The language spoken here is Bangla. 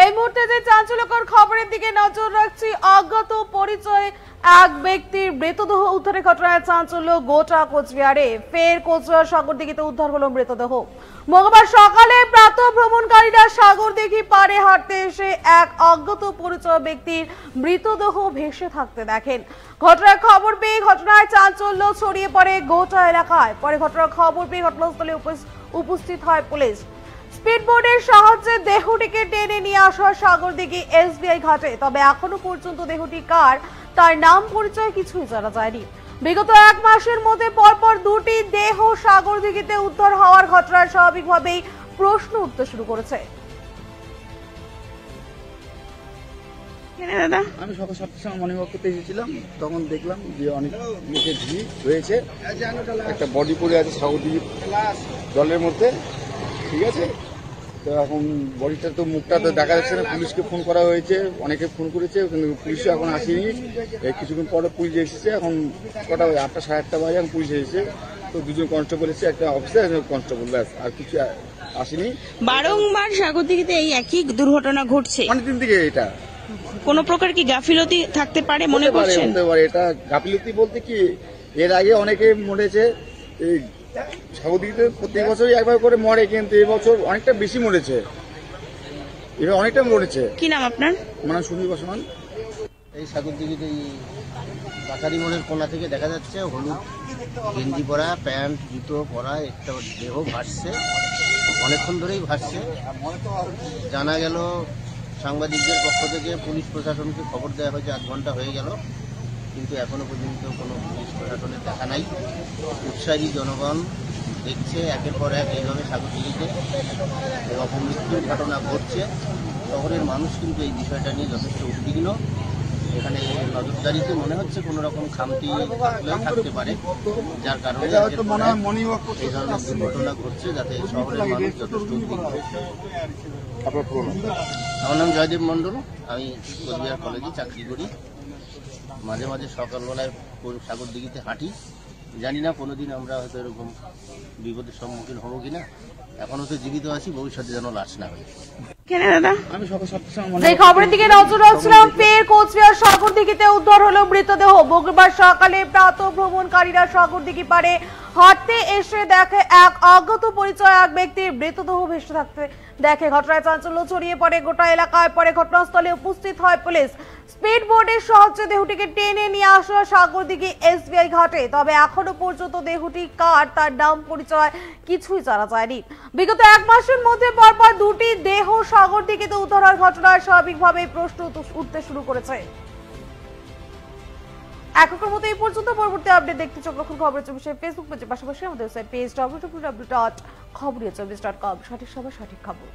এই মুহূর্তে যে চাঞ্চল্যকর খবরের দিকে নজর রাখছি। অজ্ঞাত পরিচয় এক ব্যক্তির মৃতদেহ উদ্ধারের ঘটনায় চাঞ্চল্য গোটা কোচবিহারে। ফের কোচবিহার সাগরদিঘিতে উদ্ধার হলো মৃতদেহ। মঙ্গলবার সকালে প্রাতঃ ভ্রমণকারীরা সাগরদিঘি পাড়ে হাঁটতে এসে এক অজ্ঞাত পরিচয় ব্যক্তির মৃতদেহ ভেসে থাকতে দেখেন। ঘটনার খবর পেয়ে ঘটনায় চাঞ্চল্য ছড়িয়ে পড়ে গোটা এলাকায়। পরে ঘটনার খবর পেয়ে ঘটনাস্থলে উপস্থিত হয় পুলিশ। স্পিডবোটের সাহায্যে দেহটিকে টেনে নিয়ে আসা সাগরদিঘি এসবিআই ঘাটে। তবে এখনো পর্যন্ত দেহটি কার তার নাম পরিচয় কিছুই জানা যায়নি। বিগত এক মাসের মধ্যে পরপর দুটি দেহ সাগরদিঘিতে উদ্ধার হওয়ার ঘটনায় স্বাভাবিকভাবেই প্রশ্ন উঠতে শুরু করেছে। আমি সকাল 7টার সময় মর্নিং ওয়াক করতে এসেছিলাম, তখন দেখলাম যে অনেক লোকের ভিড় হয়েছে। একটা বডি পড়ে আছে সাগরদিঘির জলের মধ্যে, ঠিক আছে। তো এখন বডিটা তো মুখটা তো দেখা যাচ্ছে না। পুলিশকে ফোন করা হয়েছে, অনেকে ফোন করেছে, কিন্তু পুলিশও এখন আসেনি। কিছুক্ষণ পরে পুলিশ এসেছে। এখন কটা 8টা সাড়ে 8টা বাজে এখন পুলিশ এসেছে। তো দুজন কনস্টেবল এসেছে, একটা অফিসার একজন কনস্টেবল, ব্যাস, আর কিছু আসেনি। বারংবার সাগরদিঘিতে এই একই দুর্ঘটনা ঘটছে অনেকদিন থেকে। এটা কোন প্রকার কি গাফিলতি থাকতে পারে মনে করছেন? এটা গাফিলতি বলতে কি, এর আগে অনেকে মরেছে। এই সাগরদিঘিতে প্রত্যেক বছরই একবার করে মরে, কিন্তু এবছর অনেকটা বেশি মরেছে। এবার অনেকটা মরেছে। কি নাম আপনার? মানে সুনীল বর্মন। এই সাগরদিঘিতে এই কাছারি মোড়ের কোনা থেকে দেখা যাচ্ছে হলুদ গেঞ্জি পরা, প্যান্ট জুতো পরা একটা দেহ ভাসছে, অনেকক্ষণ ধরেই ভাসছে। জানা গেল সাংবাদিকদের পক্ষ থেকে পুলিশ প্রশাসনকে খবর দেওয়া হয়েছে, 8 ঘন্টা হয়ে গেল, কিন্তু এখনো পর্যন্ত কোনো পুলিশ প্রশাসনের দেখা নাই। উৎসাহী জনগণ দেখছে একের পর এক এইভাবে সাগরদিঘিতে অপমৃত্যুর ঘটনা ঘটছে। শহরের মানুষ কিন্তু এই বিষয়টা নিয়ে যথেষ্ট উদ্বিগ্ন। এখানে নজরদারিতে মনে হচ্ছে কোনো রকম খামতি থাকতে পারে, যার কারণে এই ধরনের দুর্ঘটনা ঘটছে, যাতে শহরের মানুষ যথেষ্ট উদ্বিগ্ন। আমার নাম জয়দেব মণ্ডল, আমি কোচবিহার কলেজে চাকরি করি। মাঝে মাঝে সকালবেলায় সাগরদিঘিতে হাঁটি। জানি না কোনোদিন আমরা হয়তো এরকম বিপদের সম্মুখীন হবো কিনা। এখনো তো জীবিত আছি, ভবিষ্যতে যেন লাশ না হয়। আমি সকাল 7টার সময় যে খবরের দিকে নজর রাখছিলাম, ফের কোচবিহার সাগরদিঘিতে উদ্ধার হলো মৃতদেহ। মঙ্গলবার সকালে প্রাতঃ ভ্রমণকারীরা সাগরদিঘি পাড়ে হাঁটতে এসে দেখে এক অজ্ঞাত পরিচয় এক ব্যক্তির মৃতদেহ ভেসে থাকতে দেখে। ঘটনায় চাঞ্চল্য ছড়িয়ে পড়ে গোটা এলাকায়। পরে ঘটনাস্থলে উপস্থিত হয় পুলিশ। স্পিড বোটের সাহায্যে দেহটিকে টেনে নিয়ে আসা সাগরদিঘি এসবিআই ঘাটে। তবে এখনো পর্যন্ত দেহটি কার তার নাম পরিচয় কিছুই জানা যায়নি। বিগত এক মাসের মধ্যে পরপর দুটি দেহ সাগরদিঘিতে উদ্ধার হওয়ার ঘটনায় স্বাভাবিকভাবে প্রশ্ন উঠতে শুরু করেছে। এখনকার মতো এই পর্যন্ত। পরবর্তী আপডেট দেখতে চোখ রাখুন খবরের 24 ফেসবুক পেজের পাশাপাশি আমাদের ওয়েবসাইট পেজ www.খবর24.com। সঠিক সময় সঠিক খবর।